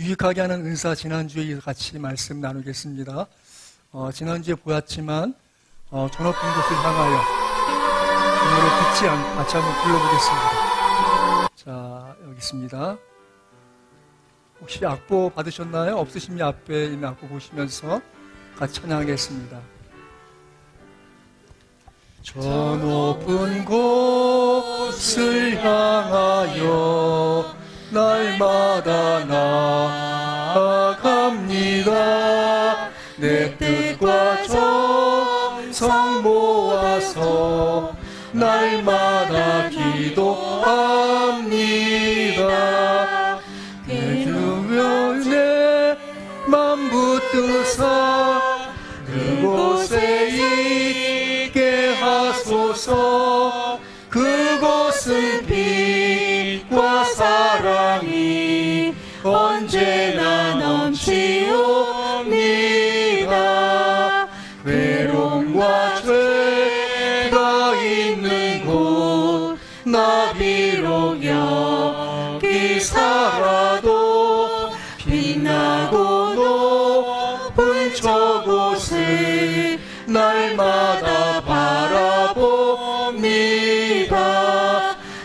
유익하게 하는 은사 지난주에 같이 말씀 나누겠습니다. 지난주에 보았지만 전업 분 곳을 향하여 이 노래 듣지 않고 같이 한번 불러보겠습니다. 자, 여기 있습니다. 혹시 악보 받으셨나요? 없으시면 앞에 있는 악보 보시면서 같이 찬양하겠습니다. 저 높은 곳을 향하여 날마다 나아갑니다. 내 뜻과 정성 모아서 날마다 기도합니다. 내 맘 붙드사 그곳에 있게 하소서. 그곳은 빛과 사랑이 언제나 넘치옵니다. 외로움과 죄가 있는 곳 나 비록 여기 살아도 빛나고 높은 저곳을 날마다 바라봅니다.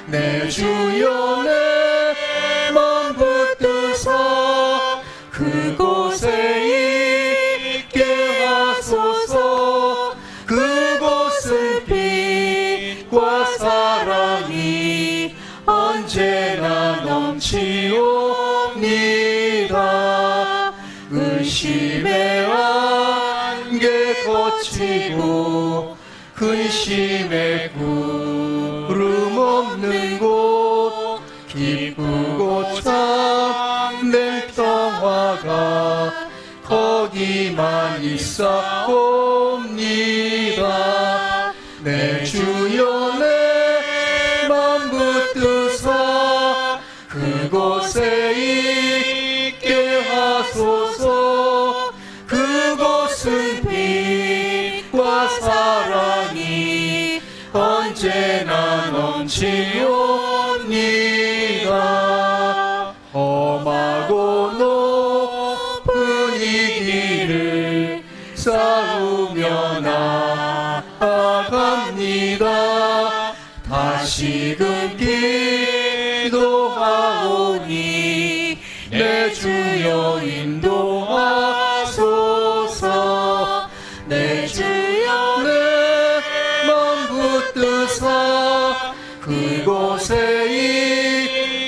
내 주여 내 맘 붙드사 그곳에 있게 하소서. 그곳은 빛과 사랑이 언제나 넘치옵니다. 의심의 안개 거치고 근심의 구름 없는 곳 기쁘고 참된 평화가 거기만 있사옵니다. 내 주여 내 맘 붙드사 그곳에 있게 하소서. 그곳은 빛과 사랑이 언제나 넘치옵니다. 험하고 높은 이 길을 싸우며 나아갑니다. 다시금 기도하오니 내 주여 인도하소서. 내 주여 내 맘 붙드사 그곳에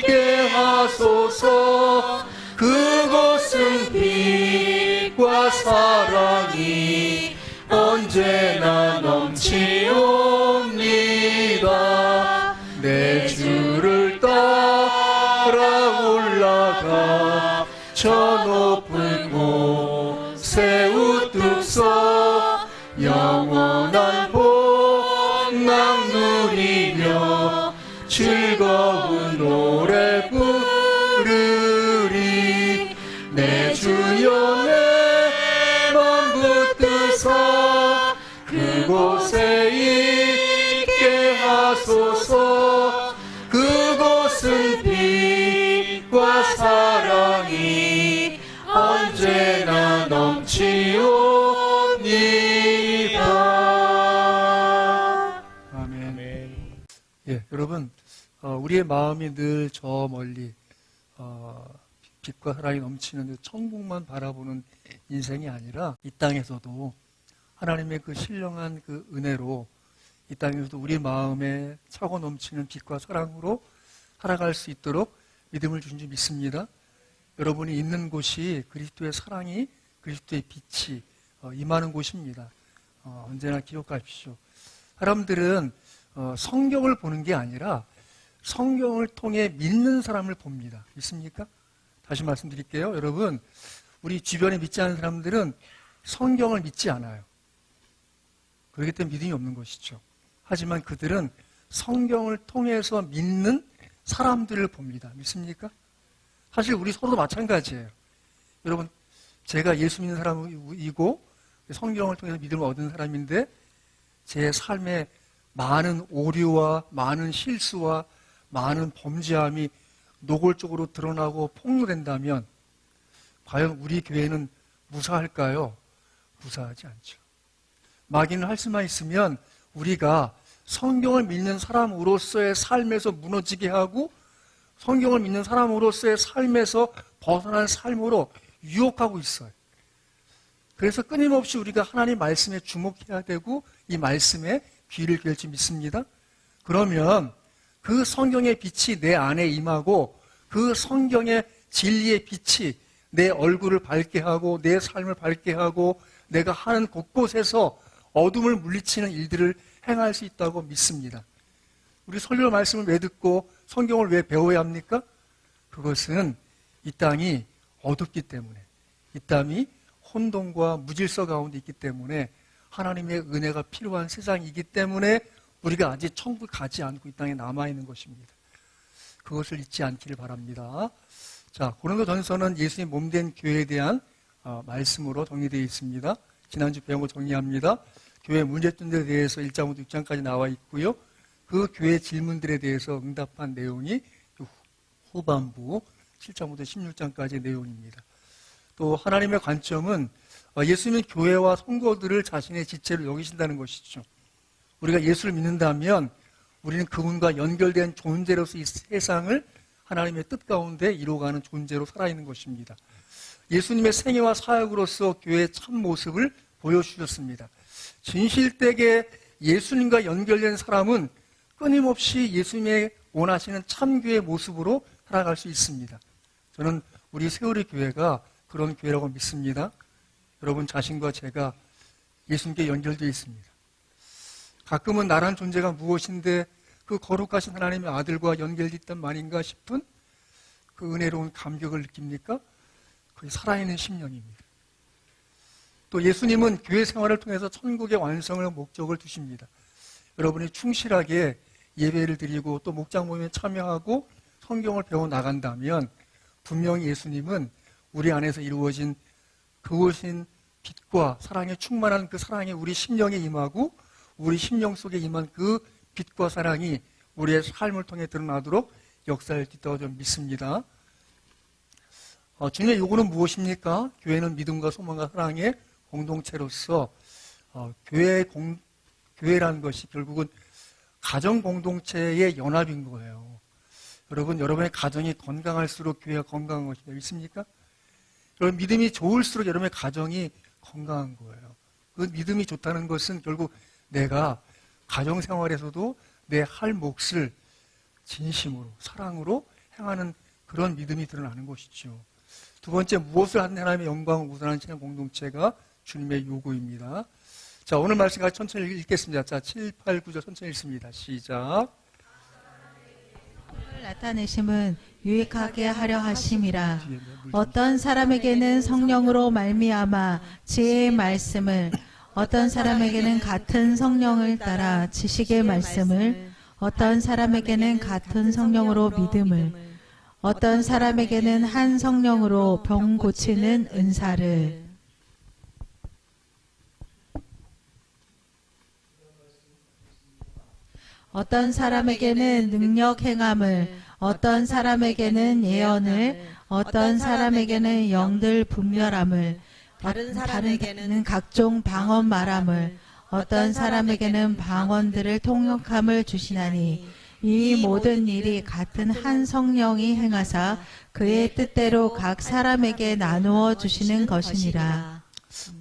있게 하소서. 그곳은 빛과 사랑이 언제나 넘치옵니다. 내 주를 따라 올라가 저 높은 곳에 우뚝 서 영원한 복락 누리며 즐거운 노래 부르리. 내 주여 내 맘 붙드사 그곳에 있게 하소서. 그곳은 빛과 사랑이 언제나 넘치옵니다. 아멘. 예, 여러분, 우리의 마음이 늘 저 멀리 빛과 사랑이 넘치는 천국만 바라보는 인생이 아니라 이 땅에서도 하나님의 그 신령한 그 은혜로 이 땅에서도 우리 마음에 차고 넘치는 빛과 사랑으로 살아갈 수 있도록 믿음을 주신 줄 믿습니다. 여러분이 있는 곳이 그리스도의 사랑이 그리스도의 빛이 임하는 곳입니다. 언제나 기억하십시오. 사람들은 성경을 보는 게 아니라 성경을 통해 믿는 사람을 봅니다. 믿습니까? 다시 말씀드릴게요. 여러분, 우리 주변에 믿지 않는 사람들은 성경을 믿지 않아요. 그렇기 때문에 믿음이 없는 것이죠. 하지만 그들은 성경을 통해서 믿는 사람들을 봅니다. 믿습니까? 사실 우리 서로도 마찬가지예요. 여러분, 제가 예수 믿는 사람이고 성경을 통해서 믿음을 얻은 사람인데 제 삶에 많은 오류와 많은 실수와 많은 범죄함이 노골적으로 드러나고 폭로된다면 과연 우리 교회는 무사할까요? 무사하지 않죠. 마귀는 할 수만 있으면 우리가 성경을 믿는 사람으로서의 삶에서 무너지게 하고 성경을 믿는 사람으로서의 삶에서 벗어난 삶으로 유혹하고 있어요. 그래서 끊임없이 우리가 하나님 말씀에 주목해야 되고 이 말씀에 귀를 기울일 줄 믿습니다. 그러면 그 성경의 빛이 내 안에 임하고 그 성경의 진리의 빛이 내 얼굴을 밝게 하고 내 삶을 밝게 하고 내가 하는 곳곳에서 어둠을 물리치는 일들을 행할 수 있다고 믿습니다. 우리 설교 말씀을 왜 듣고 성경을 왜 배워야 합니까? 그것은 이 땅이 어둡기 때문에, 이 땅이 혼돈과 무질서 가운데 있기 때문에 하나님의 은혜가 필요한 세상이기 때문에 우리가 아직 천국 가지 않고 이 땅에 남아있는 것입니다. 그것을 잊지 않기를 바랍니다. 자, 고린도전서는 예수님 몸된 교회에 대한 말씀으로 정리되어 있습니다. 지난주 배운 거 정리합니다. 교회 문제점들에 대해서 1장부터 6장까지 나와 있고요. 그 교회 질문들에 대해서 응답한 내용이 후반부 7장부터 16장까지의 내용입니다. 또 하나님의 관점은 예수님은 교회와 성도들을 자신의 지체로 여기신다는 것이죠. 우리가 예수를 믿는다면 우리는 그분과 연결된 존재로서 이 세상을 하나님의 뜻 가운데 이루어가는 존재로 살아있는 것입니다. 예수님의 생애와 사역으로서 교회의 참 모습을 보여주셨습니다. 진실되게 예수님과 연결된 사람은 끊임없이 예수님의 원하시는 참교회의 모습으로 살아갈 수 있습니다. 저는 우리 세월의 교회가 그런 교회라고 믿습니다. 여러분 자신과 제가 예수님께 연결되어 있습니다. 가끔은 나란 존재가 무엇인데 그 거룩하신 하나님의 아들과 연결됐단 말인가 싶은 그 은혜로운 감격을 느낍니까? 그게 살아있는 심령입니다. 또 예수님은 교회 생활을 통해서 천국의 완성을 목적을 두십니다. 여러분이 충실하게 예배를 드리고 또 목장 모임에 참여하고 성경을 배워 나간다면 분명히 예수님은 우리 안에서 이루어진 그것인 빛과 사랑에 충만한 그 사랑이 우리 심령에 임하고 우리 심령 속에 임한 그 빛과 사랑이 우리의 삶을 통해 드러나도록 역사할 수 있다고 저는 믿습니다. 주님의 요구는 무엇입니까? 교회는 믿음과 소망과 사랑의 공동체로서 교회라는 것이 결국은 가정 공동체의 연합인 거예요. 여러분, 여러분의 가정이 건강할수록 교회가 건강한 것이 있습니까? 여러분, 믿음이 좋을수록 여러분의 가정이 건강한 거예요. 그 믿음이 좋다는 것은 결국 내가 가정생활에서도 내 할 몫을 진심으로, 사랑으로 행하는 그런 믿음이 드러나는 것이죠. 두 번째, 무엇을 하든 하나님의 영광을 우선하시는 공동체가 주님의 요구입니다. 자, 오늘 말씀 같이 천천히 읽겠습니다. 자, 7, 8, 9절 천천히 읽습니다. 시작. 나타내심은 유익하게 하려 하심이라. 어떤 사람에게는 성령으로 말미암아 지혜의 말씀을, 어떤 사람에게는 같은 성령을 따라 지식의 말씀을, 어떤 사람에게는 같은 성령으로 믿음을, 어떤 사람에게는 한 성령으로 병 고치는 은사를. 어떤 사람에게는 능력 행함을, 어떤 사람에게는 예언을, 어떤 사람에게는 영들 분별함을, 다른 사람에게는 각종 방언 말함을, 어떤 사람에게는 방언들을 통역함을 주시나니 이 모든 일이 같은 한 성령이 행하사 그의 뜻대로 각 사람에게 나누어 주시는 것이니라.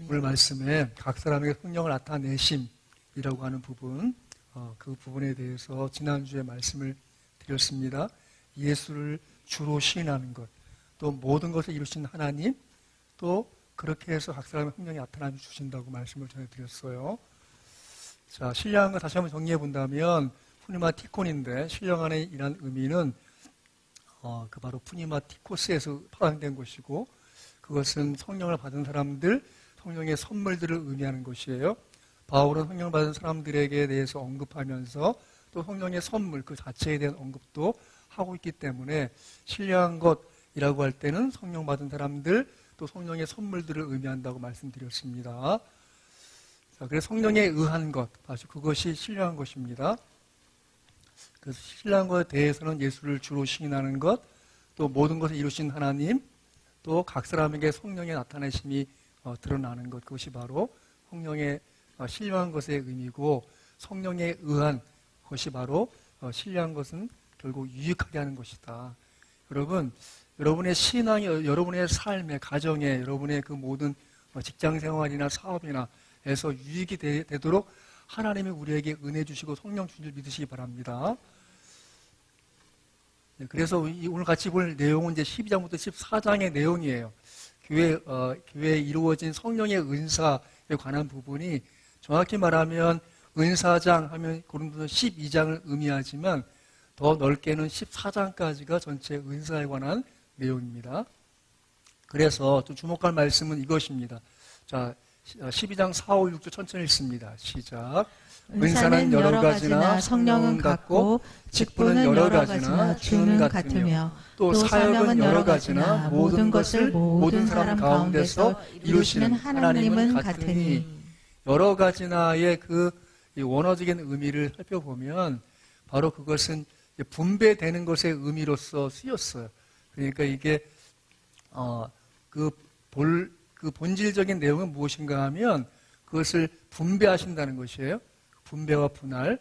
오늘 말씀에 각 사람에게 성령을 나타내심이라고 하는 부분, 그 부분에 대해서 지난주에 말씀을 드렸습니다. 예수를 주로 시인하는 것, 또 모든 것을 이루신 하나님, 또 그렇게 해서 각 사람의 성령이 나타나 주신다고 말씀을 전해드렸어요. 자, 신령한 다시 한번 정리해 본다면 푸니마티콘인데 신령 안에 이란 의미는 그 바로 푸니마티코스에서 파생된 것이고 그것은 성령을 받은 사람들, 성령의 선물들을 의미하는 것이에요. 바울은 성령을 받은 사람들에게 대해서 언급하면서 또 성령의 선물 그 자체에 대한 언급도 하고 있기 때문에 신령한 것이라고 할 때는 성령 받은 사람들 또 성령의 선물들을 의미한다고 말씀드렸습니다. 자, 그래서 성령에 의한 것, 바로 그것이 신령한 것입니다. 그래서 신령한 것에 대해서는 예수를 주로 시인하는 것, 또 모든 것을 이루신 하나님, 또 각 사람에게 성령의 나타내심이 드러나는 것, 그것이 바로 성령의 신령한 것의 의미고, 성령에 의한 것이 바로 신령한 것은 결국 유익하게 하는 것이다. 여러분, 여러분의 신앙이 여러분의 삶에, 가정에, 여러분의 그 모든 직장 생활이나 사업이나 에서 유익이 되도록 하나님이 우리에게 은혜 주시고 성령 주실 믿으시기 바랍니다. 그래서 오늘 같이 볼 내용은 이제 12장부터 14장의 내용이에요. 교회에 이루어진 성령의 은사에 관한 부분이 정확히 말하면 은사장 하면 고린도서 12장을 의미하지만 더 넓게는 14장까지가 전체 은사에 관한 내용입니다. 그래서 또 주목할 말씀은 이것입니다. 자, 12장 4, 5, 6조 천천히 읽습니다. 시작. 은사는 여러 가지나 성령은 같고 직분은 여러 가지나 주는 같으며 또 사역은 여러 가지나 모든 것을 모든 사람 가운데서 이루시는 하나님은 같으니. 여러 가지나의 그 원어적인 의미를 살펴보면 바로 그것은 분배되는 것의 의미로서 쓰였어요. 그러니까 이게 그 본질적인 내용은 무엇인가 하면 그것을 분배하신다는 것이에요. 분배와 분할,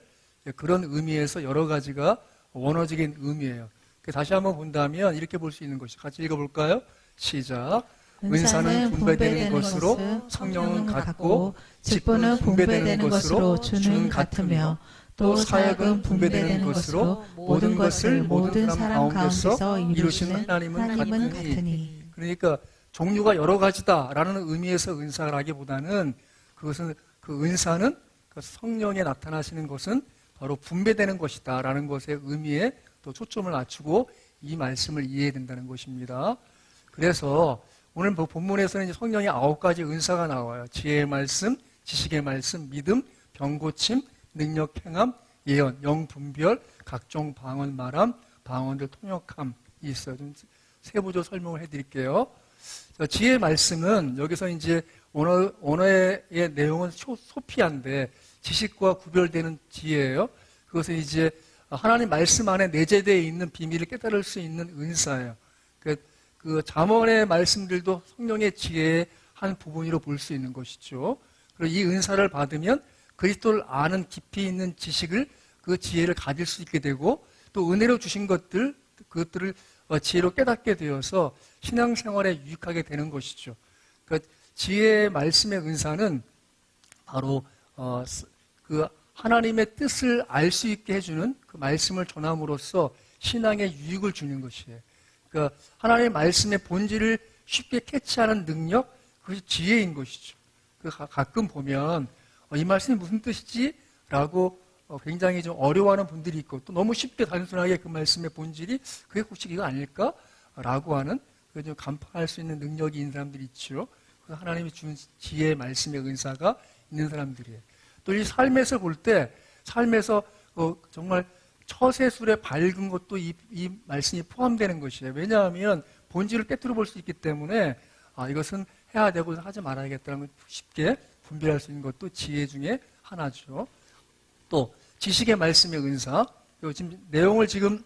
그런 의미에서 여러 가지가 원어적인 의미예요. 다시 한번 본다면 이렇게 볼 수 있는 것이, 같이 읽어볼까요? 시작. 은사는 분배되는 것으로 성령은 같고 직분은 분배되는 것으로 주는 같으며 또 사역은 분배되는 것으로 모든 것을 모든 사람 가운데서 이루시는 하나님은 같으니. 그러니까 종류가 여러 가지다라는 의미에서 은사라기보다는 그것은 그 은사는 그 성령에 나타나시는 것은 바로 분배되는 것이다라는 것의 의미에 또 초점을 맞추고 이 말씀을 이해해야 된다는 것입니다. 그래서 오늘 본문에서는 이제 성령의 9가지 은사가 나와요. 지혜의 말씀, 지식의 말씀, 믿음, 병고침, 능력 행함, 예언, 영분별, 각종 방언 말함, 방언들 통역함이 있어요. 좀 세부적으로 설명을 해드릴게요. 지혜의 말씀은 여기서 이제 언어의 내용은 소피한데 지식과 구별되는 지혜예요. 그것은 이제 하나님 말씀 안에 내재되어 있는 비밀을 깨달을 수 있는 은사예요. 그 잠언의 말씀들도 성령의 지혜의 한 부분으로 볼 수 있는 것이죠. 그리고 이 은사를 받으면 그리스도를 아는 깊이 있는 지식을, 그 지혜를 가질 수 있게 되고 또 은혜로 주신 그것들을 지혜로 깨닫게 되어서 신앙생활에 유익하게 되는 것이죠. 그러니까 지혜의 말씀의 은사는 바로 그 하나님의 뜻을 알 수 있게 해주는 그 말씀을 전함으로써 신앙에 유익을 주는 것이에요. 그러니까 하나님의 말씀의 본질을 쉽게 캐치하는 능력, 그것이 지혜인 것이죠. 가끔 보면 이 말씀이 무슨 뜻이지? 라고 굉장히 좀 어려워하는 분들이 있고 또 너무 쉽게 단순하게 그 말씀의 본질이 그게 혹시 이거 아닐까? 라고 하는 좀 간파할 수 있는 능력이 있는 사람들이 있죠. 하나님이 준 지혜의 말씀의 은사가 있는 사람들이에요. 또 이 삶에서 볼 때 삶에서 정말 처세술에 밝은 것도 이 말씀이 포함되는 것이에요. 왜냐하면 본질을 깨뜨려 볼 수 있기 때문에 이것은 해야 되고 하지 말아야겠다는 걸 쉽게 분별할 수 있는 것도 지혜 중에 하나죠. 또 지식의 말씀의 은사, 지금 내용을 지금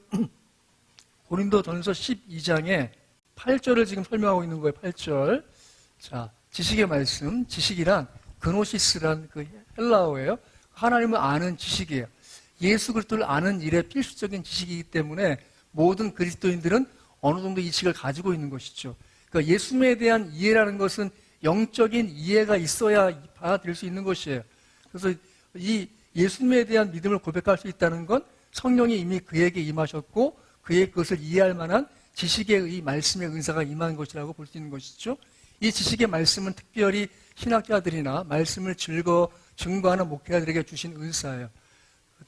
고린도전서 12장에 8절을 지금 설명하고 있는 거예요. 8절. 자, 지식의 말씀, 지식이란 그노시스란 그 헬라어예요. 하나님을 아는 지식이에요. 예수 그리스도를 아는 일에 필수적인 지식이기 때문에 모든 그리스도인들은 어느 정도 이 지식을 가지고 있는 것이죠. 그러니까 예수님에 대한 이해라는 것은 영적인 이해가 있어야 받아들일 수 있는 것이에요. 그래서 이 예수님에 대한 믿음을 고백할 수 있다는 건 성령이 이미 그에게 임하셨고 그의 그것을 이해할 만한 지식의 이 말씀의 은사가 임한 것이라고 볼 수 있는 것이죠. 이 지식의 말씀은 특별히 신학자들이나 말씀을 증거하는 목회자들에게 주신 은사예요.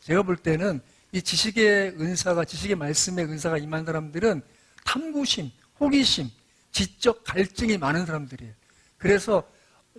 제가 볼 때는 이 지식의 은사가, 지식의 말씀의 은사가 임한 사람들은 탐구심, 호기심, 지적 갈증이 많은 사람들이에요. 그래서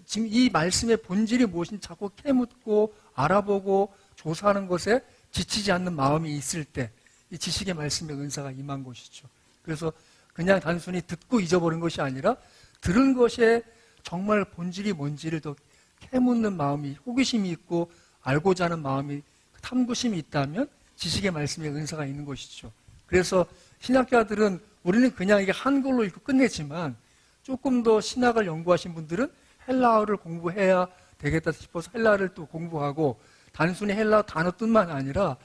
지금 이 말씀의 본질이 무엇인지 자꾸 캐묻고 알아보고 조사하는 것에 지치지 않는 마음이 있을 때 이 지식의 말씀의 은사가 임한 것이죠. 그래서 그냥 단순히 듣고 잊어버린 것이 아니라 들은 것에 정말 본질이 뭔지를 더 캐묻는 마음이, 호기심이 있고 알고자 하는 마음이, 탐구심이 있다면 지식의 말씀의 은사가 있는 것이죠. 그래서 신학자들은 우리는 그냥 이게 한글로 읽고 끝내지만 조금 더 신학을 연구하신 분들은 헬라어를 공부해야 되겠다 싶어서 헬라어를 또 공부하고 단순히 헬라어 단어 뜻만 아니라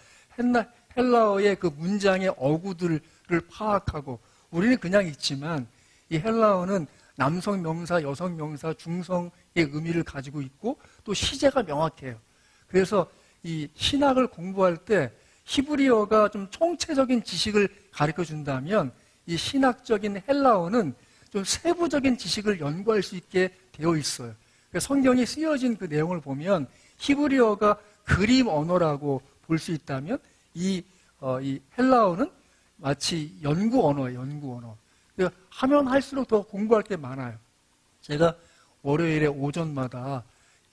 헬라어의 그 문장의 어구들을 파악하고 우리는 그냥 있지만 이 헬라어는 남성 명사, 여성 명사, 중성의 의미를 가지고 있고 또 시제가 명확해요. 그래서 이 신학을 공부할 때 히브리어가 좀 총체적인 지식을 가르쳐 준다면 이 신학적인 헬라어는 좀 세부적인 지식을 연구할 수 있게 되어 있어요. 그러니까 성경이 쓰여진 그 내용을 보면 히브리어가 그림 언어라고 볼 수 있다면 이 헬라어는 마치 연구 언어예요, 연구 언어. 그러니까 하면 할수록 더 공부할 게 많아요. 제가 월요일에 오전마다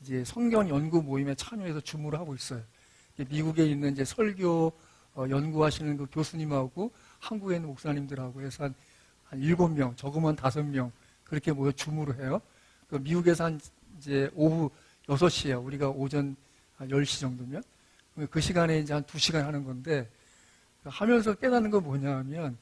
이제 성경 연구 모임에 참여해서 주무를 하고 있어요. 미국에 있는 이제 설교 연구하시는 그 교수님하고 한국에 있는 목사님들하고 해서 한 7명, 적으면 5명 그렇게 모여 주무를 해요. 그 미국에서 한 이제 오후 6시에요. 우리가 오전 10시 정도면. 그 시간에 이제 한 2시간 하는 건데 하면서 깨닫는 건 뭐냐면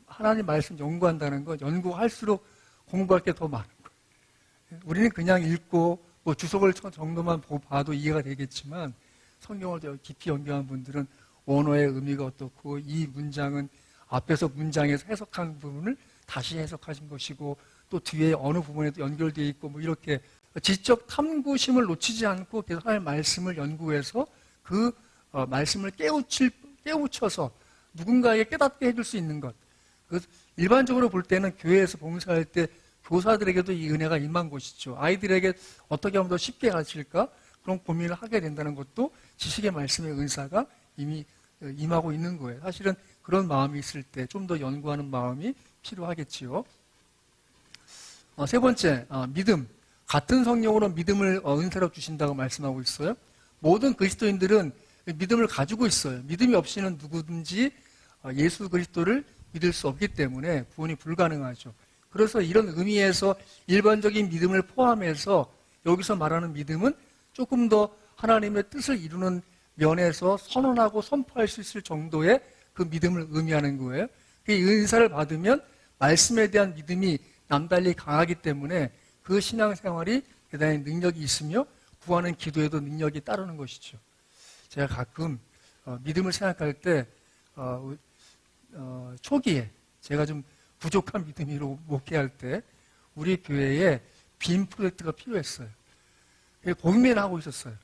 하나님 말씀 연구한다는 건 연구할수록 공부할 게 더 많은 거예요. 우리는 그냥 읽고 뭐 주석을 정도만 봐도 이해가 되겠지만 성경을 더 깊이 연구한 분들은 원어의 의미가 어떻고 이 문장은 앞에서 문장에서 해석한 부분을 다시 해석하신 것이고 또 뒤에 어느 부분에도 연결되어 있고 뭐 이렇게 지적 탐구심을 놓치지 않고 계속 하나님의 말씀을 연구해서 그 말씀을 깨우쳐서 누군가에게 깨닫게 해줄 수 있는 것. 일반적으로 볼 때는 교회에서 봉사할 때 교사들에게도 이 은혜가 임한 것이죠. 아이들에게 어떻게 하면 더 쉽게 가르칠까? 그런 고민을 하게 된다는 것도 지식의 말씀의 은사가 이미 임하고 있는 거예요. 사실은 그런 마음이 있을 때 좀 더 연구하는 마음이 필요하겠지요. 세 번째, 믿음. 같은 성령으로 믿음을 은사로 주신다고 말씀하고 있어요. 모든 그리스도인들은 믿음을 가지고 있어요. 믿음이 없이는 누구든지 예수 그리스도를 믿을 수 없기 때문에 구원이 불가능하죠. 그래서 이런 의미에서 일반적인 믿음을 포함해서 여기서 말하는 믿음은 조금 더 하나님의 뜻을 이루는 면에서 선언하고 선포할 수 있을 정도의 그 믿음을 의미하는 거예요. 이 은사를 받으면 말씀에 대한 믿음이 남달리 강하기 때문에 그 신앙생활이 대단히 능력이 있으며 구하는 기도에도 능력이 따르는 것이죠. 제가 가끔 믿음을 생각할 때 초기에 제가 좀 부족한 믿음으로 목회할 때 우리 교회에 빔 프로젝트가 필요했어요. 고민을 하고 있었어요.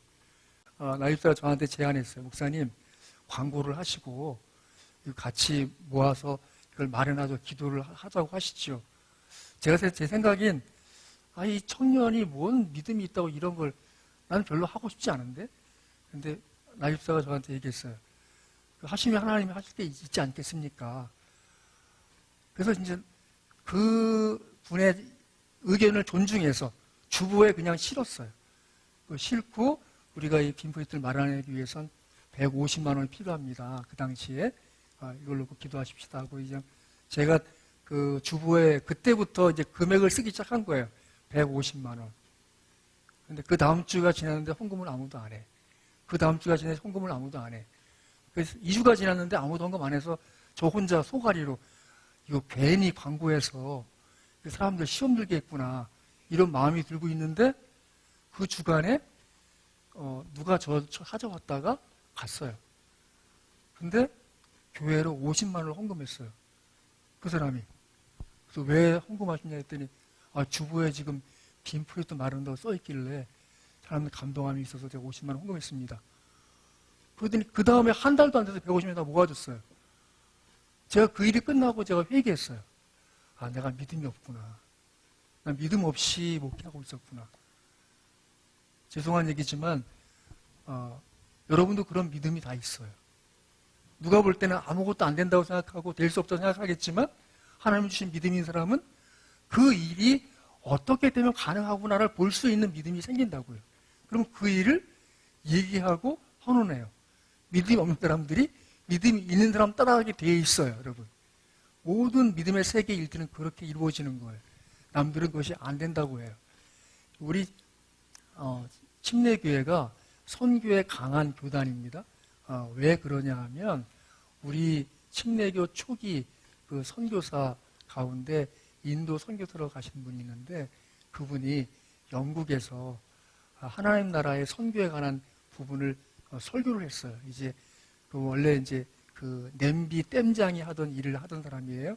나입사가 저한테 제안했어요. 목사님 광고를 하시고 같이 모아서 이걸 마련하자 기도를 하자고 하시죠. 제 생각엔 이 청년이 뭔 믿음이 있다고 이런 걸 나는 별로 하고 싶지 않은데 근데 나입사가 저한테 얘기했어요. 하시면 하나님이 하실 게 있지 않겠습니까? 그래서 이제 그 분의 의견을 존중해서 주보에 그냥 실었어요. 실고 우리가 이 빔프로젝트를 마련하기 위해선 150만 원이 필요합니다. 그 당시에 이걸로 기도하십시다 하고 이제 제가 그 주보에 그때부터 이제 금액을 쓰기 시작한 거예요. 150만 원. 근데 그 다음 주가 지났는데 헌금을 아무도 안 해. 그 다음 주가 지나서 헌금을 아무도 안 해. 그래서 2주가 지났는데 아무도 헌금 안 해서 저 혼자 소가리로 이거 괜히 광고해서 사람들 시험 들겠구나 이런 마음이 들고 있는데 그 주간에 누가 저 찾아왔다가 갔어요. 근데 교회로 50만 원을 헌금했어요. 그 사람이. 그래서 왜 헌금하시냐 했더니 주부에 지금 빔 프로젝트 마련다고 써있길래 사람들 감동함이 있어서 제가 50만 원 헌금했습니다. 그러더니 그 다음에 한 달도 안 돼서 150만 원 다 모아줬어요. 제가 그 일이 끝나고 제가 회개했어요. 내가 믿음이 없구나. 난 믿음 없이 목회하고 있었구나. 죄송한 얘기지만 여러분도 그런 믿음이 다 있어요. 누가 볼 때는 아무것도 안 된다고 생각하고 될 수 없다고 생각하겠지만 하나님 주신 믿음인 사람은 그 일이 어떻게 되면 가능하구나를 볼 수 있는 믿음이 생긴다고요. 그럼 그 일을 얘기하고 헌원해요. 믿음이 없는 사람들이 믿음이 있는 사람 따라가게 되어 있어요, 여러분. 모든 믿음의 세계 일들은 그렇게 이루어지는 거예요. 남들은 그것이 안 된다고 해요. 우리 침례교회가 선교에 강한 교단입니다. 왜 그러냐 하면 우리 침례교 초기 그 선교사 가운데 인도 선교사로 가신 분이 있는데 그분이 영국에서 하나님 나라의 선교에 관한 부분을 설교를 했어요. 이제 그 원래 이제 그 냄비 땜장이 하던 일을 하던 사람이에요.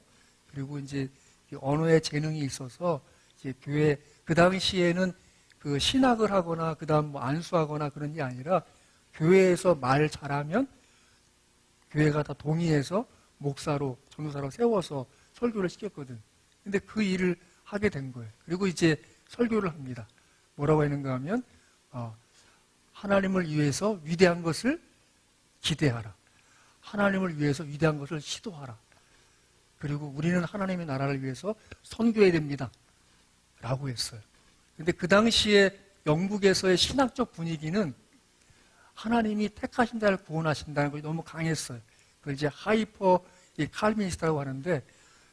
그리고 이제 언어에 재능이 있어서 이제 교회 그 당시에는 그 신학을 하거나 그다음 뭐 안수하거나 그런 게 아니라 교회에서 말 잘하면 교회가 다 동의해서 목사로 전도사로 세워서 설교를 시켰거든. 근데 그 일을 하게 된 거예요. 그리고 이제 설교를 합니다. 뭐라고 했는가 하면 하나님을 위해서 위대한 것을 기대하라. 하나님을 위해서 위대한 것을 시도하라. 그리고 우리는 하나님의 나라를 위해서 선교해야 됩니다. 라고 했어요. 근데 그 당시에 영국에서의 신학적 분위기는 하나님이 택하신 자를 구원하신다는 것이 너무 강했어요. 그걸 이제 하이퍼 칼비니스트라고 하는데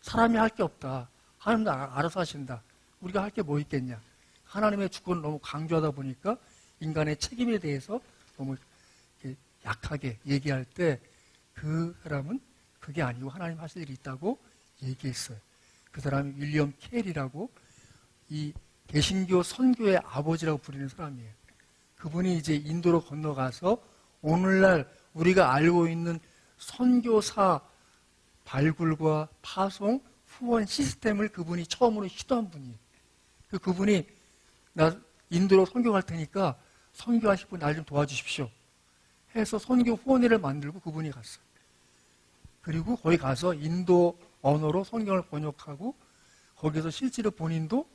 사람이 할 게 없다. 하나님도 알아서 하신다. 우리가 할 게 뭐 있겠냐. 하나님의 주권을 너무 강조하다 보니까 인간의 책임에 대해서 너무 약하게 얘기할 때 그 사람은 그게 아니고 하나님 하실 일이 있다고 얘기했어요. 그 사람이 윌리엄 켈이라고 이 개신교 선교의 아버지라고 부르는 사람이에요. 그분이 이제 인도로 건너가서 오늘날 우리가 알고 있는 선교사 발굴과 파송, 후원 시스템을 그분이 처음으로 시도한 분이에요. 그분이 나 인도로 선교 갈 테니까 선교하실 분 날 좀 도와주십시오. 해서 선교 후원회를 만들고 그분이 갔어요. 그리고 거기 가서 인도 언어로 성경을 번역하고 거기서 실제로 본인도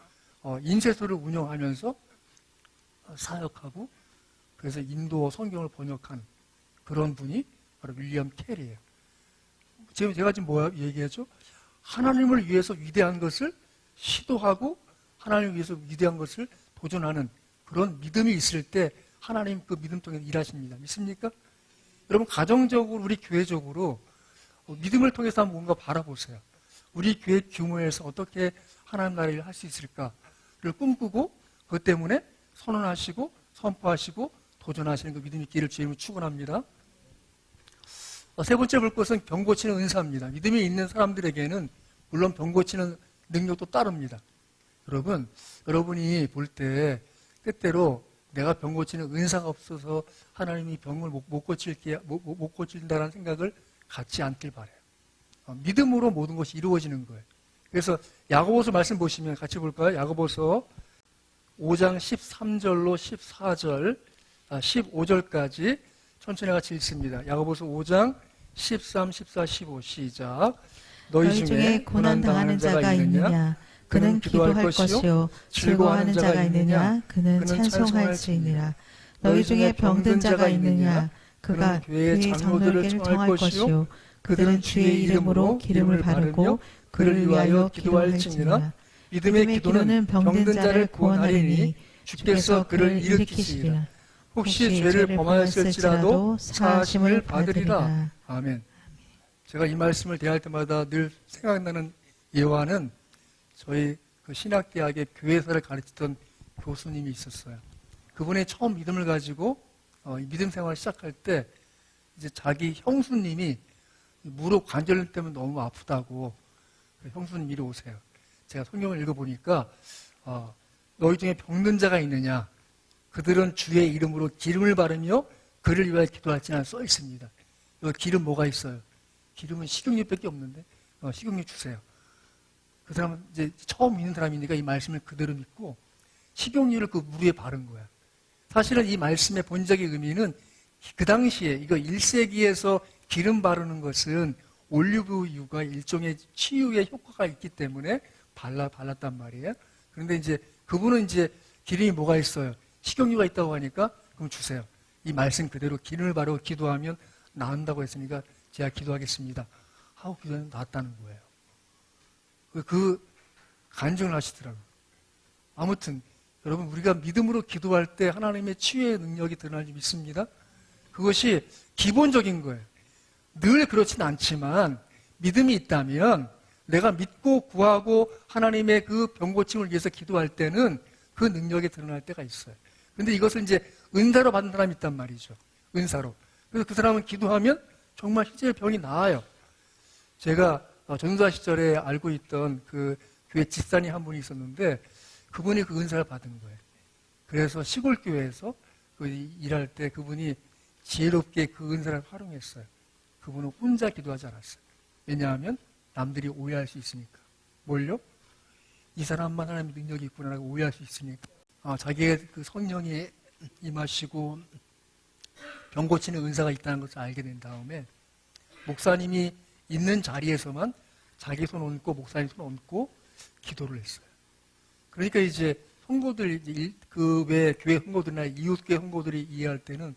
인쇄소를 운영하면서 사역하고 그래서 인도 성경을 번역한 그런 분이 바로 윌리엄 켈이에요. 제가 지금 뭐 얘기하죠? 하나님을 위해서 위대한 것을 시도하고 하나님을 위해서 위대한 것을 도전하는 그런 믿음이 있을 때 하나님 그 믿음 통해서 일하십니다. 믿습니까? 여러분 가정적으로 우리 교회적으로 믿음을 통해서 한번 뭔가 바라보세요. 우리 교회 규모에서 어떻게 하나님 나라를 할 수 있을까를 꿈꾸고 그것 때문에 선언하시고 선포하시고 도전하시는 그 믿음의 길을 주님을 축원합니다. 세 번째 볼 것은 병 고치는 은사입니다. 믿음이 있는 사람들에게는 물론 병 고치는 능력도 따릅니다. 여러분이 볼 때 때때로 내가 병 고치는 은사가 없어서 하나님이 병을 못 고친다라는 생각을 갖지 않길 바라요. 믿음으로 모든 것이 이루어지는 거예요. 그래서 야고보서 말씀 보시면 같이 볼까요? 야고보서 5장 13절로 14절, 15절까지 천천히 같이 읽습니다. 야고보서 5장 13, 14, 15 시작. 너희 중에 고난당하는 자가 있느냐? 그는 기도할 것이요. 즐거워하는 자가 있느냐? 그는 찬송할지니라. 너희 중에 병든 자가 있느냐? 그가 교회의 장로들을 청할 것이요. 그들은 주의 이름으로 기름을 바르고 그를 위하여 기도할지니라. 믿음의 기도는 병든 자를 구원하리니 주께서 그를 일으키시리라. 혹시 죄를 범하였을지라도 사하심을 받으리라. 아멘. 제가 이 말씀을 대할 때마다 늘 생각나는 예화는 저희 그 신학대학의 교회사를 가르치던 교수님이 있었어요. 그분의 처음 믿음을 가지고 믿음 생활을 시작할 때 이제 자기 형수님이 무릎 관절염 때문에 너무 아프다고 형수님 이리 오세요. 제가 성경을 읽어보니까 너희 중에 병든 자가 있느냐? 그들은 주의 이름으로 기름을 바르며 그를 위하여 기도할지나 써 있습니다. 여기 기름 뭐가 있어요? 기름은 식용유밖에 없는데 식용유 주세요. 그 사람은 이제 처음 믿는 사람이니까 이 말씀을 그대로 믿고 식용유를 그 물 위에 바른 거야. 사실은 이 말씀의 본적인 의미는 그 당시에 이거 1세기에서 기름 바르는 것은 올리브유가 일종의 치유의 효과가 있기 때문에 발랐단 말이에요. 그런데 이제 그분은 이제 기름이 뭐가 있어요? 식용유가 있다고 하니까 그럼 주세요. 이 말씀 그대로 기름을 바르고 기도하면 나은다고 했으니까 제가 기도하겠습니다. 하고 기도하면 나았다는 거예요. 그 간증을 하시더라고요. 아무튼 여러분 우리가 믿음으로 기도할 때 하나님의 치유의 능력이 드러날 줄 믿습니다. 그것이 기본적인 거예요. 늘 그렇진 않지만 믿음이 있다면 내가 믿고 구하고 하나님의 그 병고침을 위해서 기도할 때는 그 능력이 드러날 때가 있어요. 그런데 이것을 이제 은사로 받는 사람이 있단 말이죠. 은사로. 그래서 그 사람은 기도하면 정말 실제로 병이 나아요. 제가 전도사 시절에 알고 있던 그 교회 집사님 한 분이 있었는데 그분이 그 은사를 받은 거예요. 그래서 시골 교회에서 일할 때 그분이 지혜롭게 그 은사를 활용했어요. 그분은 혼자 기도하지 않았어요. 왜냐하면 남들이 오해할 수 있으니까. 뭘요? 이 사람만 하나님의 능력이 있구나라고 오해할 수 있으니까. 자기의 그 성령이 임하시고 병 고치는 은사가 있다는 것을 알게 된 다음에 목사님이 있는 자리에서만 자기 손 얹고 목사님 손 얹고 기도를 했어요. 그러니까 이제 성도들, 그 외 교회 성도들이나 이웃교회 성도들이 이해할 때는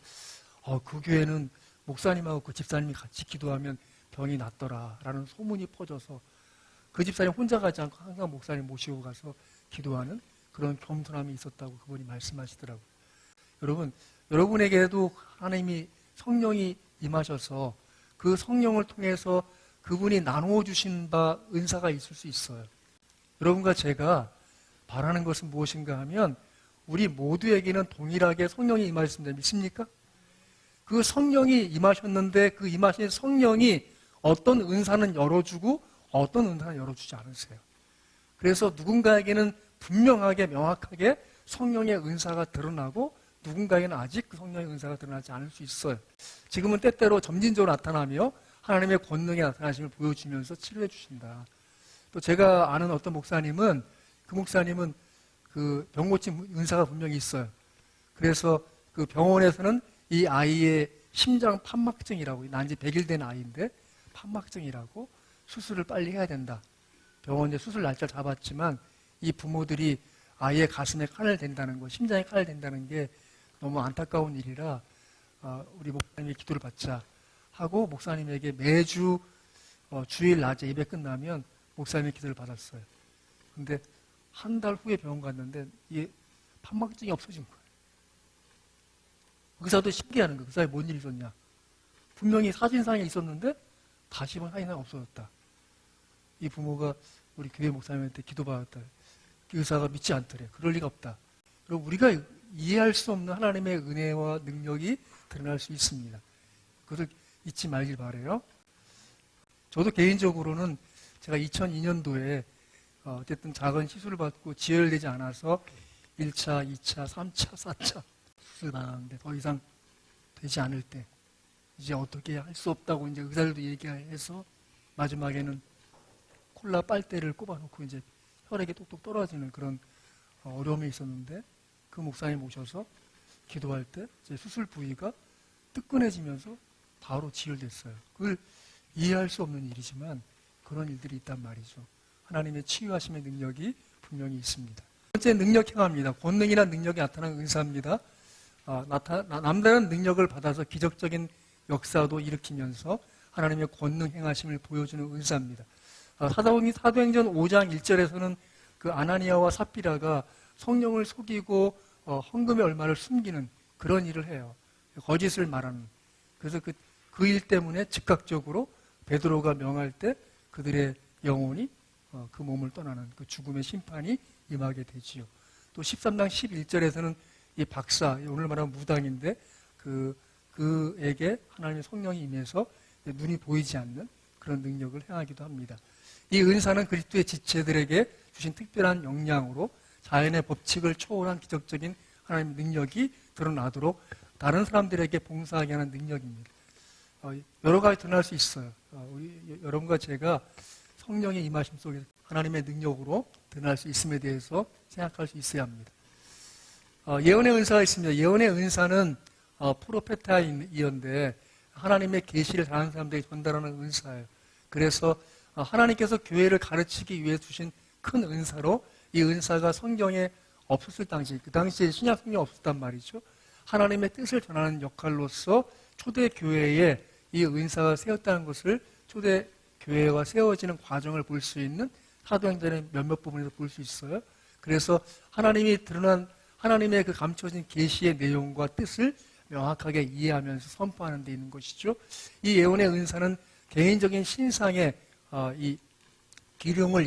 그 교회는 목사님하고 그 집사님이 같이 기도하면 병이 낫더라라는 소문이 퍼져서 그 집사님 혼자 가지 않고 항상 목사님 모시고 가서 기도하는 그런 겸손함이 있었다고 그분이 말씀하시더라고요. 여러분, 여러분에게도 하나님이 성령이 임하셔서 그 성령을 통해서 그분이 나누어 주신 바 은사가 있을 수 있어요. 여러분과 제가 바라는 것은 무엇인가 하면 우리 모두에게는 동일하게 성령이 임하셨습니다. 믿습니까? 그 성령이 임하셨는데 그 임하신 성령이 어떤 은사는 열어주고 어떤 은사는 열어주지 않으세요. 그래서 누군가에게는 분명하게 명확하게 성령의 은사가 드러나고 누군가에게는 아직 그 성령의 은사가 드러나지 않을 수 있어요. 지금은 때때로 점진적으로 나타나며 하나님의 권능의 나타나심을 보여주면서 치료해 주신다. 또 제가 아는 어떤 목사님은 그 병 고침 은사가 분명히 있어요. 그래서 그 병원에서는 이 아이의 심장 판막증이라고, 난지 100일 된 아이인데 판막증이라고 수술을 빨리 해야 된다. 병원에 수술 날짜를 잡았지만 이 부모들이 아이의 가슴에 칼을 댄다는 거, 심장에 칼을 댄다는 게 너무 안타까운 일이라 우리 목사님이 기도를 받자 하고 목사님에게 매주 주일 낮에 예배 끝나면 목사님의 기도를 받았어요. 근데 한 달 후에 병원 갔는데 이게 판막증이 없어진 거예요. 의사도 신기하는 거예요. 의사에 뭔 일이 있었냐. 분명히 사진상에 있었는데 다시 보면 사진상에 없어졌다. 이 부모가 우리 교회 목사님한테 기도받았다. 의사가 믿지 않더래. 그럴 리가 없다. 그리고 우리가 이해할 수 없는 하나님의 은혜와 능력이 드러날 수 있습니다. 그것을 잊지 말길 바라요. 저도 개인적으로는 제가 2002년도에 어쨌든 작은 시술을 받고 지혈되지 않아서 1차, 2차, 3차, 4차 수술 받았는데 더 이상 되지 않을 때 이제 어떻게 할 수 없다고 이제 의사들도 얘기해서 마지막에는 콜라 빨대를 꼽아놓고 이제 혈액이 똑똑 떨어지는 그런 어려움이 있었는데 그 목사님 오셔서 기도할 때 제 수술 부위가 뜨끈해지면서 바로 지혈됐어요. 그걸 이해할 수 없는 일이지만 그런 일들이 있단 말이죠. 하나님의 치유하심의 능력이 분명히 있습니다. 첫 번째 능력 행합니다. 권능이나 능력이 나타나는 은사입니다. 남다른 능력을 받아서 기적적인 역사도 일으키면서 하나님의 권능 행하심을 보여주는 은사입니다. 사도행전 5장 1절에서는 그 아나니아와 삽비라가 성령을 속이고 헌금의 얼마를 숨기는 그런 일을 해요. 거짓을 말하는. 그래서 그 일 때문에 즉각적으로 베드로가 명할 때 그들의 영혼이 그 몸을 떠나는 그 죽음의 심판이 임하게 되지요. 또 13장 11절에서는 이 박사, 오늘 말하는 무당인데 그에게 하나님의 성령이 임해서 눈이 보이지 않는 그런 능력을 행하기도 합니다. 이 은사는 그리스도의 지체들에게 주신 특별한 역량으로 자연의 법칙을 초월한 기적적인 하나님의 능력이 드러나도록 다른 사람들에게 봉사하게 하는 능력입니다. 여러 가지 드러날 수 있어요. 여러분과 제가 성령의 임하심 속에 하나님의 능력으로 드러날 수 있음에 대해서 생각할 수 있어야 합니다. 예언의 은사가 있습니다. 예언의 은사는 프로페타이언데 하나님의 계시를 다른 사람들에게 전달하는 은사예요. 그래서 하나님께서 교회를 가르치기 위해 주신 큰 은사로 이 은사가 성경에 없었을 당시, 그 당시에 신약 성경이 없었단 말이죠. 하나님의 뜻을 전하는 역할로서 초대 교회에 이 은사가 세웠다는 것을 초대 교회가 세워지는 과정을 볼 수 있는 사도행전의 몇몇 부분에서 볼 수 있어요. 그래서 하나님이 드러난 하나님의 그 감춰진 계시의 내용과 뜻을 명확하게 이해하면서 선포하는 데 있는 것이죠. 이 예언의 은사는 개인적인 신상의 이 기름을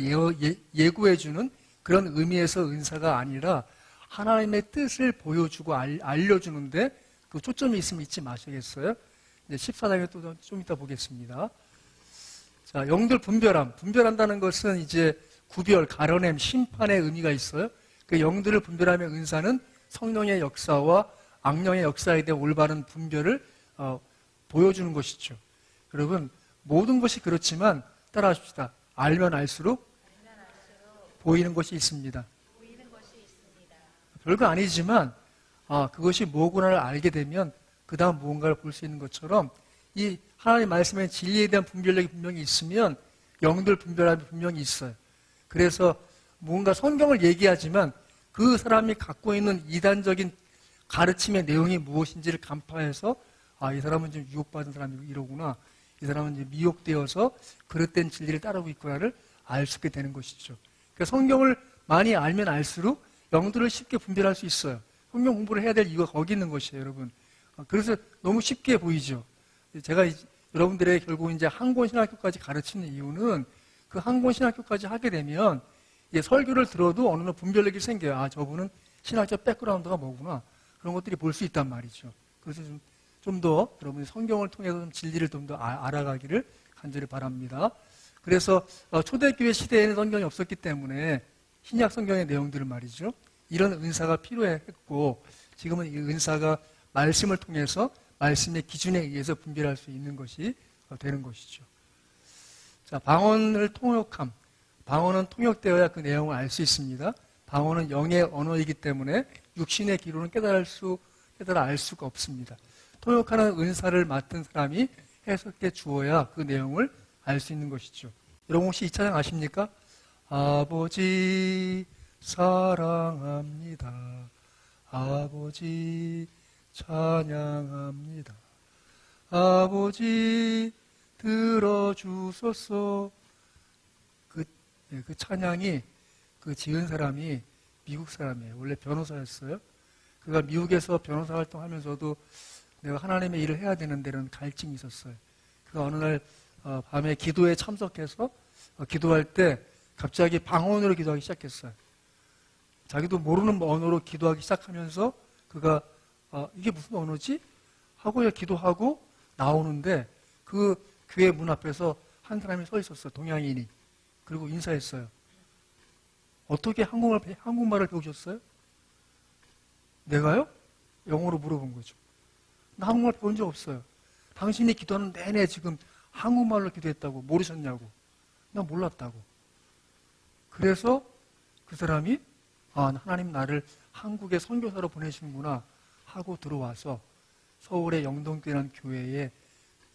예고해주는 그런 의미에서 은사가 아니라 하나님의 뜻을 보여주고 알려주는데 그 초점이 있으면 잊지 마시겠어요? 이제 14장에 또 좀 이따 보겠습니다. 자, 영들 분별함. 분별한다는 것은 이제 구별, 가려냄, 심판의 의미가 있어요. 그 영들을 분별하며 은사는 성령의 역사와 악령의 역사에 대한 올바른 분별을 보여주는 것이죠. 여러분, 모든 것이 그렇지만 따라하십시다. 알면 알수록 보이는 것이 있습니다. 별거 아니지만 그것이 뭐구나를 알게 되면 그 다음 무언가를 볼 수 있는 것처럼 이 하나님의 말씀의 진리에 대한 분별력이 분명히 있으면 영들 분별함이 분명히 있어요. 그래서 뭔가 성경을 얘기하지만 그 사람이 갖고 있는 이단적인 가르침의 내용이 무엇인지를 간파해서 이 사람은 좀 유혹받은 사람이고 이러구나. 이 사람은 이제 미혹되어서 그릇된 진리를 따르고 있구나를 알 수 있게 되는 것이죠. 그러니까 성경을 많이 알면 알수록 영들을 쉽게 분별할 수 있어요. 성경 공부를 해야 될 이유가 거기 있는 것이에요, 여러분. 그래서 너무 쉽게 보이죠. 제가 여러분들의 결국 이제 항곤신학교까지 가르치는 이유는 그 항곤신학교까지 하게 되면 설교를 들어도 어느 날 분별력이 생겨요. 저분은 신학적 백그라운드가 뭐구나. 그런 것들이 볼 수 있단 말이죠. 그래서 좀 더 여러분이 성경을 통해서 좀 진리를 좀 더 알아가기를 간절히 바랍니다. 그래서 초대교회 시대에는 성경이 없었기 때문에 신약 성경의 내용들을 말이죠. 이런 은사가 필요했고 지금은 이 은사가 말씀을 통해서 말씀의 기준에 의해서 분별할 수 있는 것이 되는 것이죠. 자, 방언을 통역함. 방언은 통역되어야 그 내용을 알 수 있습니다. 방언은 영의 언어이기 때문에 육신의 귀로는 깨달아 알 수가 없습니다. 통역하는 은사를 맡은 사람이 해석해 주어야 그 내용을 알 수 있는 것이죠. 여러분 혹시 이 찬양 아십니까? 아버지 사랑합니다. 아버지 찬양합니다. 아버지 들어주소서. 그 찬양이 그 지은 사람이 미국 사람이에요. 원래 변호사였어요. 그가 미국에서 변호사 활동하면서도 내가 하나님의 일을 해야 되는 데는 갈증이 있었어요. 그가 어느 날 밤에 기도에 참석해서 기도할 때 갑자기 방언으로 기도하기 시작했어요. 자기도 모르는 언어로 기도하기 시작하면서 그가 이게 무슨 언어지? 하고 기도하고 나오는데 그 교회 문 앞에서 한 사람이 서 있었어요. 동양인이. 그리고 인사했어요. 어떻게 한국말을 배우셨어요? 내가요? 영어로 물어본 거죠. 나 한국말 배운 적 없어요. 당신이 기도하는 내내 지금 한국말로 기도했다고 모르셨냐고. 나 몰랐다고. 그래서 그 사람이 하나님 나를 한국에 선교사로 보내시는구나 하고 들어와서 서울의 영동교회라는 교회에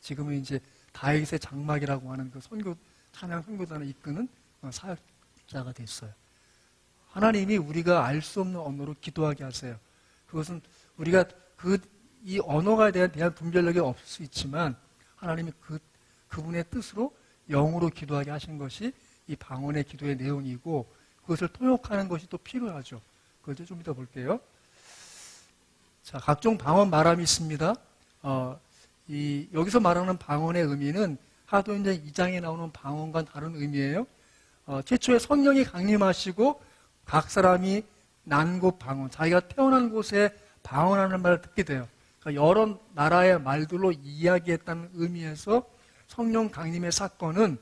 지금은 이제 다윗의 장막이라고 하는 그 찬양 선교단을 이끄는 사역자가 됐어요. 하나님이 우리가 알 수 없는 언어로 기도하게 하세요. 그것은 우리가 이 언어가 대한 분별력이 없을 수 있지만 하나님이 그분의 뜻으로 영으로 기도하게 하신 것이 이 방언의 기도의 내용이고 그것을 통역하는 것이 또 필요하죠. 그걸 좀 이따 볼게요. 자, 각종 방언 말함이 있습니다. 여기서 말하는 방언의 의미는 사도행전 2장에 나오는 방언과 다른 의미예요. 최초에 성령이 강림하시고 각 사람이 난 곳 방언, 자기가 태어난 곳에 방언하는 말을 듣게 돼요. 그러니까 여러 나라의 말들로 이야기했다는 의미에서 성령 강림의 사건은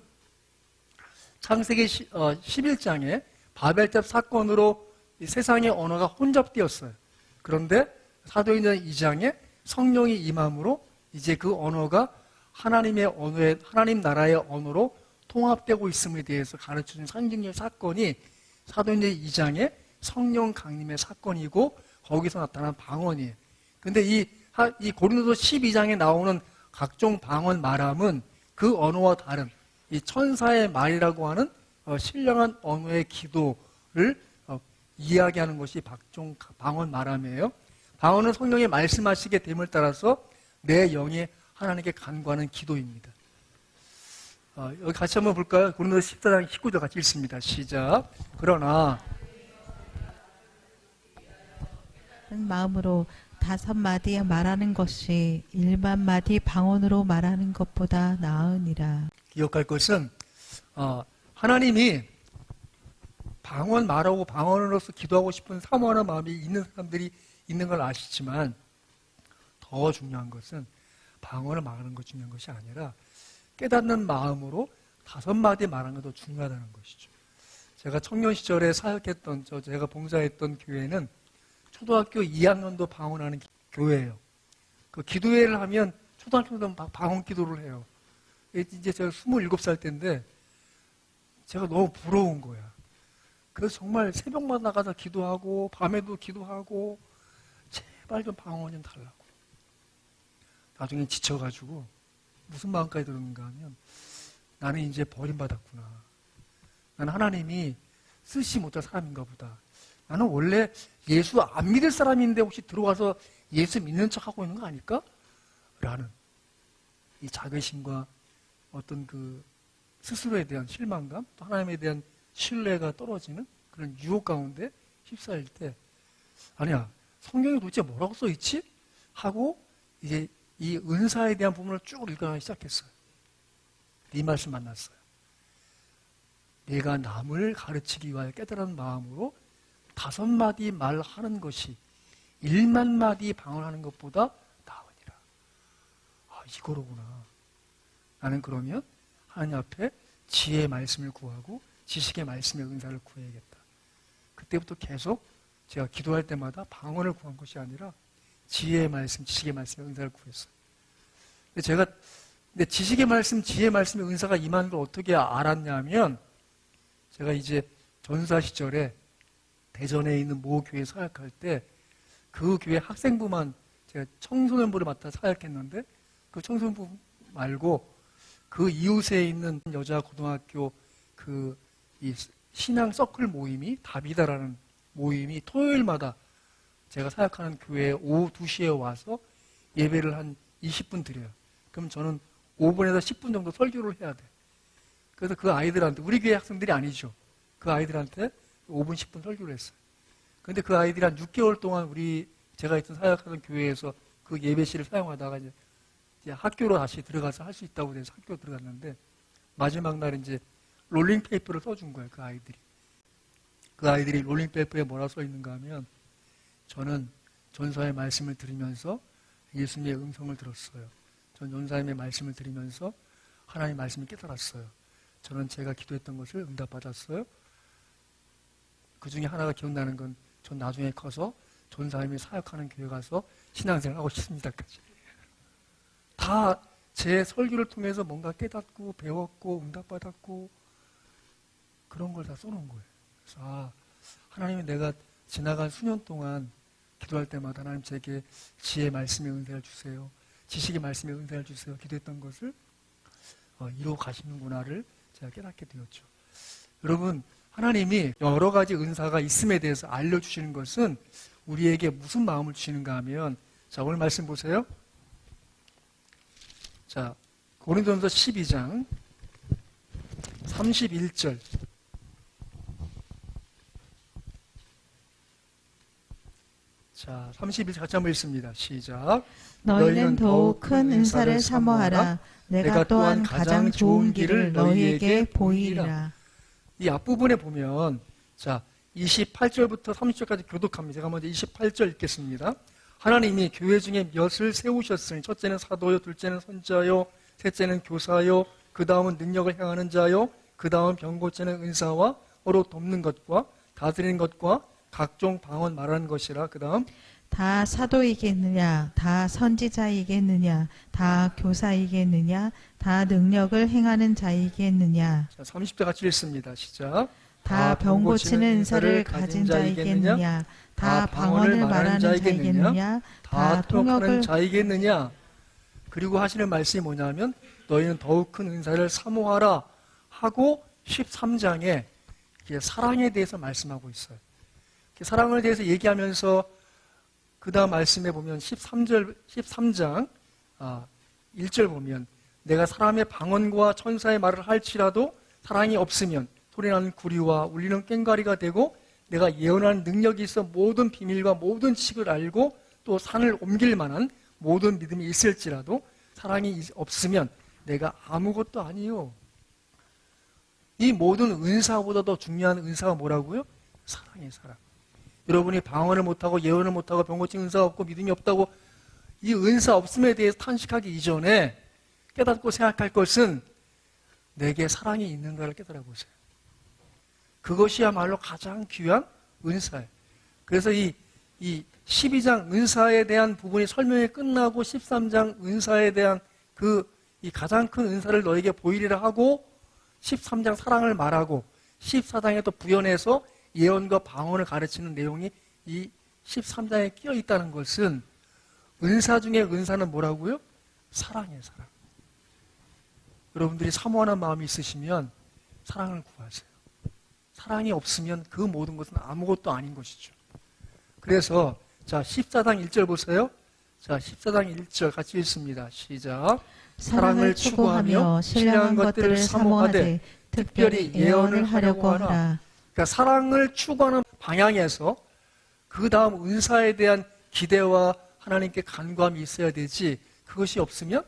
창세기 11장에 바벨탑 사건으로 세상의 언어가 혼잡되었어요. 그런데 사도행전 2장에 성령이 임함으로 이제 그 언어가 하나님 나라의 언어로 통합되고 있음에 대해서 가르쳐주는 상징적 사건이 사도행전 2장의 성령 강림의 사건이고 거기서 나타난 방언이에요. 근데 이 고린도서 12장에 나오는 각종 방언 말함은 그 언어와 다른 이 천사의 말이라고 하는 신령한 언어의 기도를 이야기하는 것이 각종 방언 말함이에요. 방언은 성령이 말씀하시게 됨을 따라서 내 영이 하나님께 간구하는 기도입니다. 여기 같이 한번 볼까요? 고린도서 14장 19절 같이 읽습니다. 시작. 그러나 마음으로 5마디에 말하는 것이 1만마디 방언으로 말하는 것보다 나으니라. 기억할 것은 하나님이 방언 말하고 방언으로서 기도하고 싶은 사모하는 마음이 있는 사람들이 있는 걸 아시지만 더 중요한 것은 방언을 말하는 것 중요한 것이 아니라 깨닫는 마음으로 5마디 말하는 게 더 중요하다는 것이죠. 제가 청년 시절에 사역했던, 제가 봉사했던 교회는 초등학교 2학년도 방언하는 교회예요. 그 기도회를 하면 초등학교도 막 방언 기도를 해요. 이제 제가 27살 때인데 제가 너무 부러운 거야. 그래서 정말 새벽마다 나가서 기도하고 밤에도 기도하고 제발 좀 방언 좀 달라고. 나중에 지쳐가지고 무슨 마음까지 들었는가 하면 나는 이제 버림받았구나. 나는 하나님이 쓰시 못할 사람인가 보다. 나는 원래 예수 안 믿을 사람인데 혹시 들어와서 예수 믿는 척하고 있는 거 아닐까? 라는 이 자괴심과 어떤 그 스스로에 대한 실망감, 또 하나님에 대한 신뢰가 떨어지는 그런 유혹 가운데 휩싸일 때, 아니야, 성경에 도대체 뭐라고 써있지? 하고 이제 이 은사에 대한 부분을 쭉 읽어나가기 시작했어요. 이 말씀 만났어요. 내가 남을 가르치기 위하여 깨달은 마음으로 5마디 말하는 것이 1만 마디 방언하는 것보다 나으니라. 아, 이거로구나. 나는 그러면 하나님 앞에 지혜의 말씀을 구하고 지식의 말씀의 은사를 구해야겠다. 그때부터 계속 제가 기도할 때마다 방언을 구한 것이 아니라 지혜의 말씀, 지식의 말씀의 은사를 구했어요. 근데 지식의 말씀, 지혜의 말씀의 은사가 임하는 걸 어떻게 알았냐면, 제가 이제 전사 시절에 대전에 있는 모 교회 사역할 때 그 교회 학생부만 제가 청소년부를 맡아 사역했는데, 그 청소년부 말고 그 이웃에 있는 여자 고등학교 그 이 신앙 서클 모임이 답이다라는 모임이 토요일마다 제가 사역하는 교회에 오후 2시에 와서 예배를 한 20분 드려요. 그럼 저는 5분에서 10분 정도 설교를 해야 돼. 그래서 그 아이들한테, 우리 교회 학생들이 아니죠. 그 아이들한테 5분, 10분 설교를 했어요. 그런데 그 아이들이 한 6개월 동안 제가 있던 사역하던 교회에서 그 예배실을 사용하다가 이제 학교로 다시 들어가서 할 수 있다고 해서 학교로 들어갔는데, 마지막 날 이제 롤링페이퍼를 써준 거예요, 그 아이들이. 그 아이들이 롤링페이퍼에 뭐라 써 있는가 하면, 저는 전사의 말씀을 들으면서 예수님의 음성을 들었어요. 전 전사님의 말씀을 들으면서 하나님의 말씀을 깨달았어요. 저는 제가 기도했던 것을 응답받았어요. 그 중에 하나가 기억나는 건, 전 나중에 커서 전사님이 사역하는 교회 가서 신앙생활 하고 싶습니다까지. 다 제 설교를 통해서 뭔가 깨닫고 배웠고 응답받았고 그런 걸 다 써놓은 거예요. 그래서 하나님이 내가 지나간 수년 동안 기도할 때마다 하나님 제게 지혜의 말씀의 은혜를 주세요. 지식의 말씀의 은혜를 주세요. 기도했던 것을 이루어 가시는구나를 제가 깨닫게 되었죠. 여러분, 하나님이 여러 가지 은사가 있음에 대해서 알려주시는 것은 우리에게 무슨 마음을 주시는가 하면, 자, 오늘 말씀 보세요. 자, 고린도전서 12장 31절. 자, 31절 같이 한번 읽습니다. 시작. 너희는 더욱 큰 은사를 사모하라. 내가 또한 가장 좋은 길을 너희에게 보이리라. 이 앞부분에 보면, 자, 28절부터 30절까지 교독합니다. 제가 먼저 28절 읽겠습니다. 하나님이 교회 중에 몇을 세우셨으니, 첫째는 사도요, 둘째는 선자요, 셋째는 교사요, 그 다음은 능력을 행하는 자요, 그 다음은 병 고치는 은사와 서로 돕는 것과 다스리는 것과 각종 방언 말하는 것이라. 그 다음, 다 사도이겠느냐, 다 선지자이겠느냐, 다 교사이겠느냐, 다 능력을 행하는 자이겠느냐. 자, 30절 같이 읽습니다. 시작. 다 병 고치는 은사를 가진 자이겠느냐, 다 방언을 말하는 자이겠느냐, 다 통역하는 자이겠느냐. 그리고 하시는 말씀이 뭐냐면, 너희는 더욱 큰 은사를 사모하라 하고 13장에 사랑에 대해서 말씀하고 있어요. 사랑에 대해서 얘기하면서 그 다음 말씀에 보면 13장 1절 보면, 내가 사람의 방언과 천사의 말을 할지라도 사랑이 없으면 소리나는 구리와 울리는 꽹과리가 되고, 내가 예언하는 능력이 있어 모든 비밀과 모든 지식을 알고 또 산을 옮길 만한 모든 믿음이 있을지라도 사랑이 없으면 내가 아무것도 아니요. 이 모든 은사보다 더 중요한 은사가 뭐라고요? 사랑이에요, 사랑. 여러분이 방언을 못하고 예언을 못하고 병 고치는 은사가 없고 믿음이 없다고 이 은사 없음에 대해서 탄식하기 이전에 깨닫고 생각할 것은 내게 사랑이 있는가를 깨달아 보세요. 그것이야말로 가장 귀한 은사예요. 그래서 이 12장 은사에 대한 부분이 설명이 끝나고 13장 은사에 대한 이 가장 큰 은사를 너에게 보이리라 하고 13장 사랑을 말하고 14장에 또 부연해서 예언과 방언을 가르치는 내용이 이 13장에 끼어 있다는 것은 은사 중에 은사는 뭐라고요? 사랑이에요, 사랑. 여러분들이 사모하는 마음이 있으시면 사랑을 구하세요. 사랑이 없으면 그 모든 것은 아무것도 아닌 것이죠. 그래서 자 14장 1절 보세요. 자 14장 1절 같이 읽습니다. 시작. 사랑을 추구하며 신령한 것들을 사모하되 특별히 예언을 하려고 하라. 그러니까 사랑을 추구하는 방향에서 그 다음 은사에 대한 기대와 하나님께 간구함이 있어야 되지, 그것이 없으면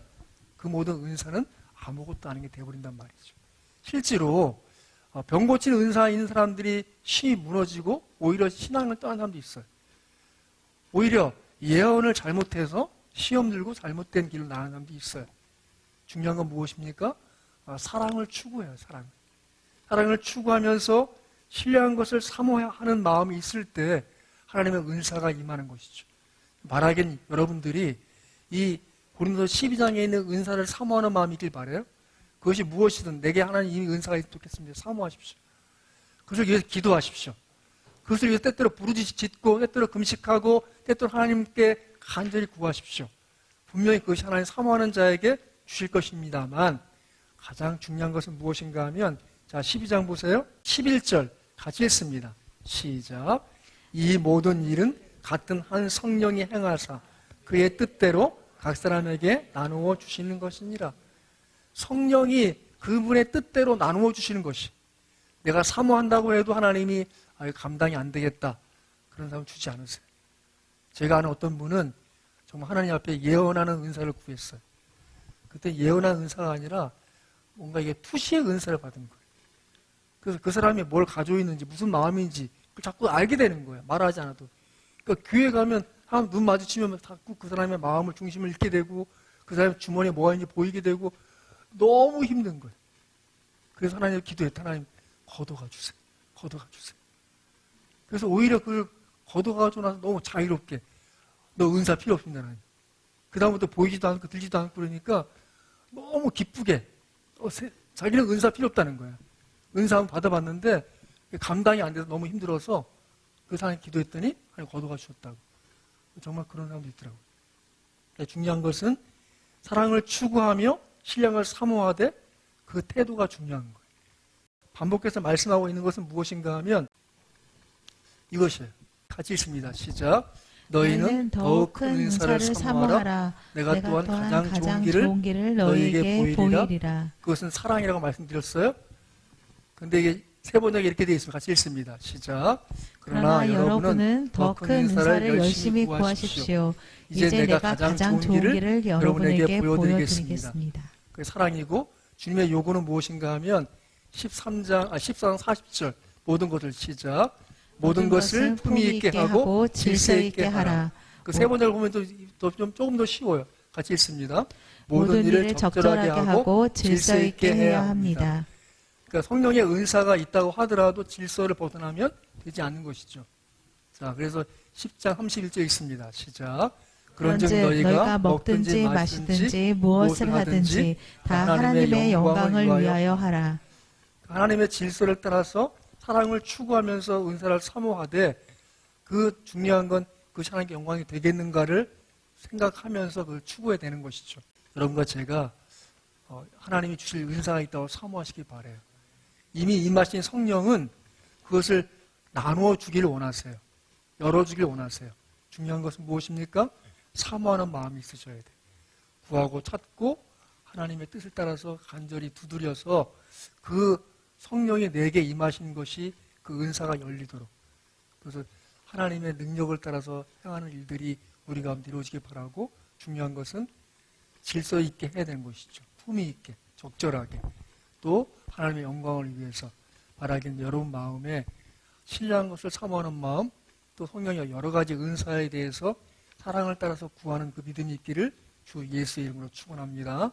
그 모든 은사는 아무것도 아닌 게 되어버린단 말이죠. 실제로 병 고치는 은사 있는 사람들이 힘이 무너지고 오히려 신앙을 떠난 사람도 있어요. 오히려 예언을 잘못해서 시험 들고 잘못된 길로 나가는 사람도 있어요. 중요한 건 무엇입니까? 사랑을 추구해요. 사랑을 추구하면서 신뢰한 것을 사모하는 마음이 있을 때 하나님의 은사가 임하는 것이죠. 말하기엔 여러분들이 이 고린도 12장에 있는 은사를 사모하는 마음이 있길 바라요. 그것이 무엇이든 내게 하나님 이미 은사가 있으면 좋겠습니다. 사모하십시오. 그것을 위해서 기도하십시오. 그것을 위해서 때때로 부르짖고 때때로 금식하고 때때로 하나님께 간절히 구하십시오. 분명히 그것이 하나님 사모하는 자에게 주실 것입니다만 가장 중요한 것은 무엇인가 하면 자 12장 보세요. 11절 같이 읽습니다. 시작. 이 모든 일은 같은 한 성령이 행하사 그의 뜻대로 각 사람에게 나누어 주시는 것이니라. 성령이 그분의 뜻대로 나누어 주시는 것이, 내가 사모한다고 해도 하나님이 감당이 안 되겠다 그런 사람 주지 않으세요. 제가 아는 어떤 분은 정말 하나님 앞에 예언하는 은사를 구했어요. 그때 예언하는 은사가 아니라 뭔가 이게 투시의 은사를 받은 거예요. 그래서 그 사람이 뭘 가지고 있는지 무슨 마음인지 그걸 자꾸 알게 되는 거예요. 말하지 않아도. 그러니까 교회 가면 사람 눈 마주치면 자꾸 그 사람의 마음을 중심을 잃게 되고 그 사람의 주머니에 뭐가 있는지 보이게 되고 너무 힘든 거예요. 그래서 하나님 기도했다. 하나님 걷어가 주세요. 걷어가 주세요. 그래서 오히려 그걸 걷어가지고 나서 너무 자유롭게 너 은사 필요 없습니다. 하나님. 그 다음부터 보이지도 않고 들리지도 않고 그러니까 너무 기쁘게 자기는 은사 필요 없다는 거야. 은사 한번 받아봤는데 감당이 안 돼서 너무 힘들어서 그 사람이 기도했더니 하나님 걷어가 주셨다고. 정말 그런 사람도 있더라고요. 그러니까 중요한 것은 사랑을 추구하며 신령을 사모하되 그 태도가 중요한 거예요. 반복해서 말씀하고 있는 것은 무엇인가 하면 이것이에요. 같이 읽습니다. 시작. 너희는 더욱 큰 은사를 사모하라. 내가 또한 가장 좋은 길을 너희에게 보이리라. 그것은 사랑이라고 말씀드렸어요. 그런데 이게 세 번역에 이렇게 되어 있습니다. 같이 읽습니다. 시작. 그러나 여러분은 더 큰 은사를 열심히 구하십시오. 이제 내가 가장 좋은 길을 여러분에게 보여드리겠습니다. 그게 사랑이고 주님의 요구는 무엇인가 하면 14장 40절 모든 것을 시작. 모든 것을 품위 있게 하고 질서 있게 하라. 그 세 번역을 보면 조금 더 쉬워요. 같이 읽습니다. 모든 일을 적절하게 하고 질서 있게 해야 합니다. 그러니까 성령의 은사가 있다고 하더라도 질서를 벗어나면 되지 않는 것이죠. 자, 그래서 10장 31절 있습니다. 시작. 그런즉 너희가 먹든지 마시든지 무엇을 하든지 다 하나님의 영광을 위하여 하라. 하나님의 질서를 따라서 사랑을 추구하면서 은사를 사모하되 그 중요한 건 그것이 하나님께 영광이 되겠는가를 생각하면서 그걸 추구해야 되는 것이죠. 여러분과 제가 하나님이 주실 은사가 있다고 사모하시기 바라요. 이미 임하신 성령은 그것을 나누어 주기를 원하세요. 열어주길 원하세요. 중요한 것은 무엇입니까? 사모하는 마음이 있으셔야 돼요. 구하고 찾고 하나님의 뜻을 따라서 간절히 두드려서 그 성령이 내게 임하신 것이 그 은사가 열리도록, 그래서 하나님의 능력을 따라서 행하는 일들이 우리 가운데 이루어지길 바라고, 중요한 것은 질서 있게 해야 되는 것이죠. 품위 있게, 적절하게. 또 하나님의 영광을 위해서 바라기는 여러분 마음에 신뢰한 것을 사모하는 마음, 또 성령의 여러 가지 은사에 대해서 사랑을 따라서 구하는 그 믿음이 있기를 주 예수의 이름으로 축원합니다.